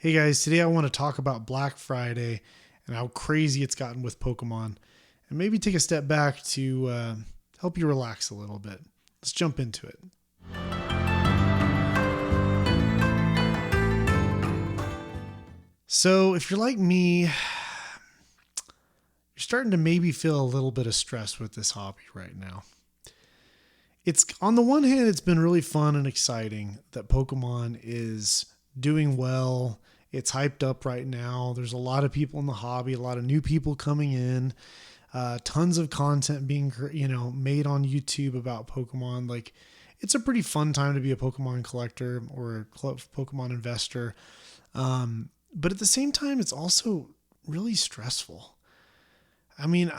Hey guys, today I want to talk about Black Friday and how crazy it's gotten with Pokemon, and maybe take a step back to help you relax a little bit. Let's jump into it. So, if you're like me, you're starting to maybe feel a little bit of stress with this hobby right now. It's on the one hand, it's been really fun and exciting that Pokemon is doing well. It's hyped up right now. There's a lot of people in the hobby, a lot of new people coming in, tons of content being made on YouTube about Pokemon. Like, it's a pretty fun time to be a Pokemon collector or a Pokemon investor. But at the same time, it's also really stressful. I mean,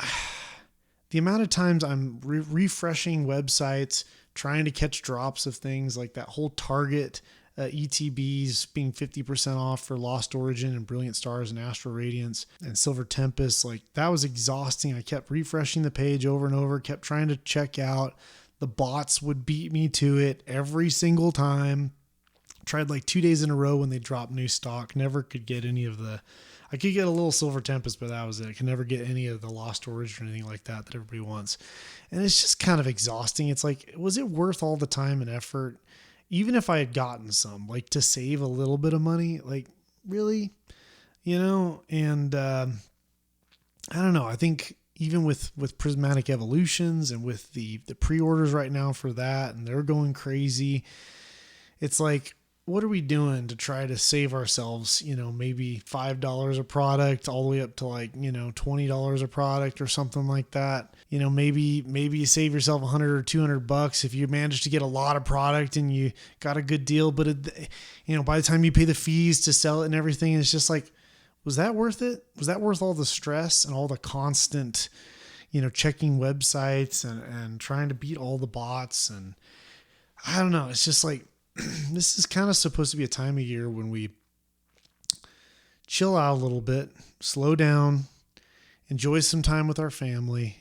the amount of times I'm refreshing websites, trying to catch drops of things like that whole Target ETBs being 50% off for Lost Origin and Brilliant Stars and Astral Radiance and Silver Tempest. Like, that was exhausting. I kept refreshing the page over and over, kept trying to check out. The bots would beat me to it every single time. Tried like 2 days in a row when they dropped new stock. Never could get any of I could get a little Silver Tempest, but that was it. I could never get any of the Lost Origin or anything like that everybody wants. And it's just kind of exhausting. It's like, was it worth all the time and effort? Even if I had gotten some, like, to save a little bit of money, like, really, and I don't know. I think even with Prismatic Evolutions and with the pre-orders right now for that, and they're going crazy, it's like, what are we doing to try to save ourselves, maybe $5 a product all the way up to like, $20 a product or something like that. Maybe you save yourself 100 or $200 if you manage to get a lot of product and you got a good deal. But, by the time you pay the fees to sell it and everything, it's just like, was that worth it? Was that worth all the stress and all the constant, checking websites and trying to beat all the bots? And I don't know. It's just like, this is kind of supposed to be a time of year when we chill out a little bit, slow down, enjoy some time with our family,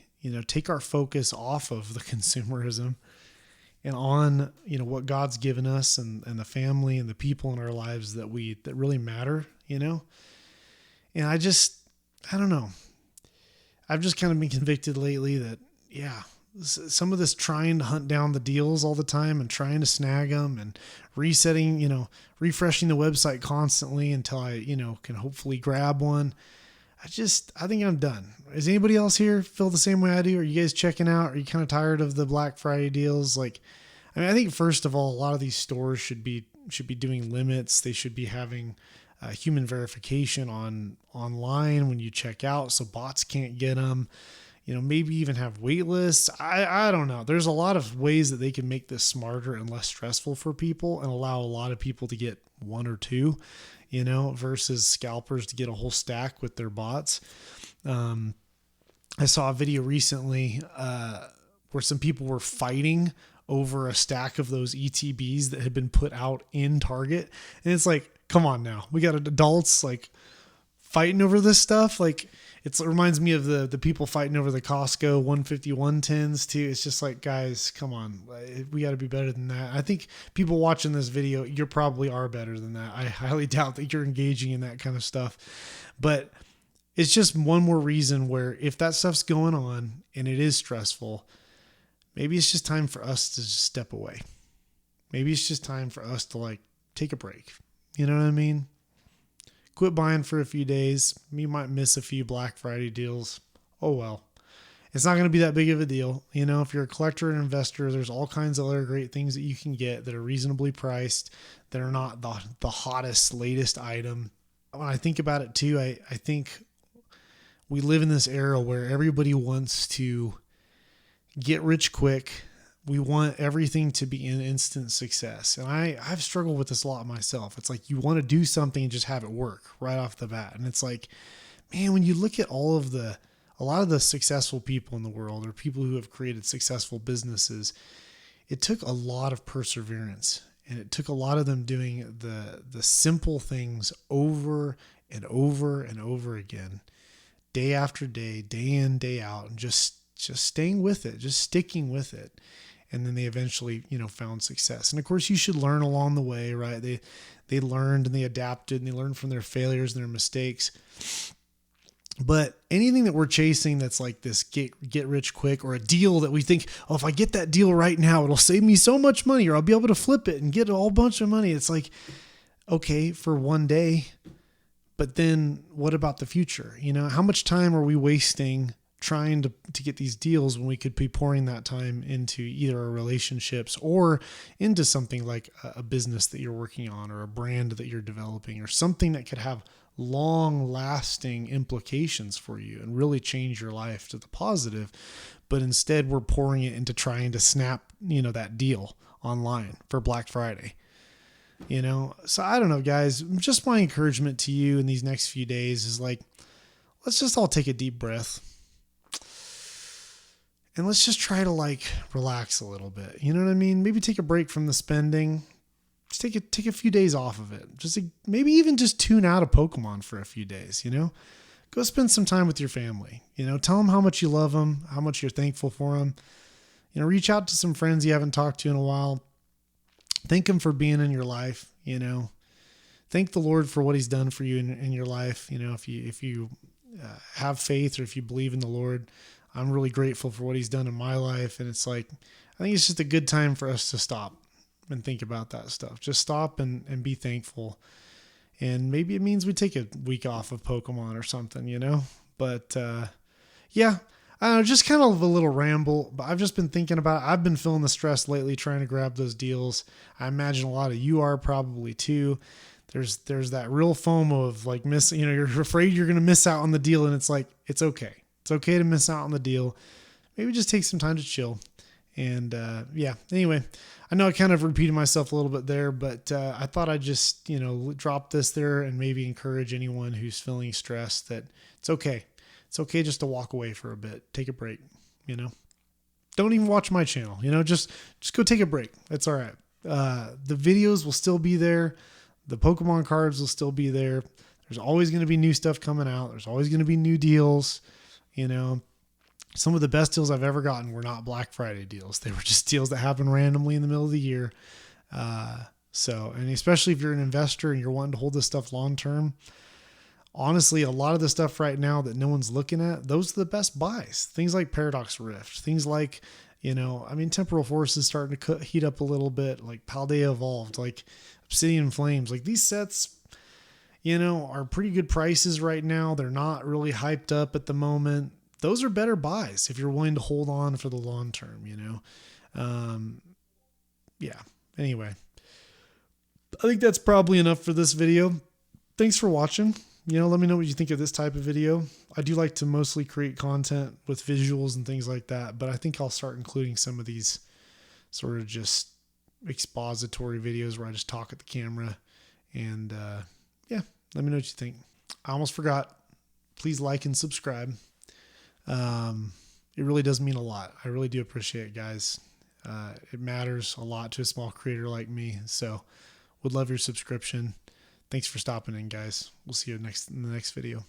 take our focus off of the consumerism and on, what God's given us and the family and the people in our lives that really matter, And I don't know. I've just kind of been convicted lately that, some of this trying to hunt down the deals all the time and trying to snag them and refreshing the website constantly until I, can hopefully grab one. I think I'm done. Is anybody else here feel the same way I do? Are you guys checking out? Are you kind of tired of the Black Friday deals? I think first of all, a lot of these stores should be doing limits. They should be having human verification online when you check out, so bots can't get them. Maybe even have wait lists. I don't know. There's a lot of ways that they can make this smarter and less stressful for people and allow a lot of people to get one or two, versus scalpers to get a whole stack with their bots. I saw a video recently where some people were fighting over a stack of those ETBs that had been put out in Target. And it's like, come on now. We got adults like fighting over this stuff. Like, it reminds me of the people fighting over the Costco 151 tins too. It's just like, guys, come on. We got to be better than that. I think people watching this video, you probably are better than that. I highly doubt that you're engaging in that kind of stuff. But it's just one more reason where if that stuff's going on and it is stressful, maybe it's just time for us to just step away. Maybe it's just time for us to take a break. You know what I mean? Quit buying for a few days. You might miss a few Black Friday deals. Oh well. It's not going to be that big of a deal. If you're a collector and investor, there's all kinds of other great things that you can get that are reasonably priced, that are not the hottest, latest item. When I think about it too, I think we live in this era where everybody wants to get rich quick. We want everything to be an instant success. And I've struggled with this a lot myself. It's like you want to do something and just have it work right off the bat. And it's like, man, when you look at a lot of the successful people in the world or people who have created successful businesses, it took a lot of perseverance. And it took a lot of them doing the simple things over and over and over again, day after day, day in, day out, and just staying with it, just sticking with it. And then they eventually, found success. And of course you should learn along the way, right? They they learned and they adapted and they learned from their failures and their mistakes. But anything that we're chasing that's like this get rich quick, or a deal that we think, oh, if I get that deal right now, it'll save me so much money, or I'll be able to flip it and get a whole bunch of money. It's like, okay, for one day, but then what about the future? You know, how much time are we wasting trying to get these deals when we could be pouring that time into either our relationships or into something like a business that you're working on, or a brand that you're developing, or something that could have long lasting implications for you and really change your life to the positive. But instead we're pouring it into trying to snap, that deal online for Black Friday. So I don't know, guys, just my encouragement to you in these next few days is like, let's just all take a deep breath and let's just try to like relax a little bit. You know what I mean? Maybe take a break from the spending. Just take a few days off of it. Maybe even just tune out of Pokemon for a few days, go spend some time with your family, tell them how much you love them, how much you're thankful for them, reach out to some friends you haven't talked to in a while. Thank him for being in your life, thank the Lord for what he's done for you in your life. If you have faith, or if you believe in the Lord, I'm really grateful for what he's done in my life. And it's like, I think it's just a good time for us to stop and think about that stuff. Just stop and be thankful. And maybe it means we take a week off of Pokemon or something, but yeah, I don't know, just kind of a little ramble, but I've just been thinking about it. I've been feeling the stress lately trying to grab those deals. I imagine a lot of you are probably too. There's that real FOMO of like missing, you're afraid you're going to miss out on the deal. And it's like, it's okay. It's okay to miss out on the deal. Maybe just take some time to chill. And yeah, anyway, I know I kind of repeated myself a little bit there, but I thought I'd just, drop this there and maybe encourage anyone who's feeling stressed that it's okay. It's okay just to walk away for a bit, take a break, Don't even watch my channel, just go take a break. That's all right. The videos will still be there. The Pokemon cards will still be there. There's always going to be new stuff coming out. There's always going to be new deals, Some of the best deals I've ever gotten were not Black Friday deals. They were just deals that happen randomly in the middle of the year. And especially if you're an investor and you're wanting to hold this stuff long-term, honestly, a lot of the stuff right now that no one's looking at, those are the best buys. Things like Paradox Rift, things like, Temporal Force is starting to heat up a little bit, like Paldea Evolved, like Obsidian Flames, like these sets, are pretty good prices right now. They're not really hyped up at the moment. Those are better buys if you're willing to hold on for the long term, Yeah. Anyway, I think that's probably enough for this video. Thanks for watching. Let me know what you think of this type of video. I do like to mostly create content with visuals and things like that, but I think I'll start including some of these sort of just expository videos where I just talk at the camera. And yeah, let me know what you think. I almost forgot. Please like and subscribe. It really does mean a lot. I really do appreciate it, guys. It matters a lot to a small creator like me. So would love your subscription. Thanks for stopping in, guys. We'll see you in the next video.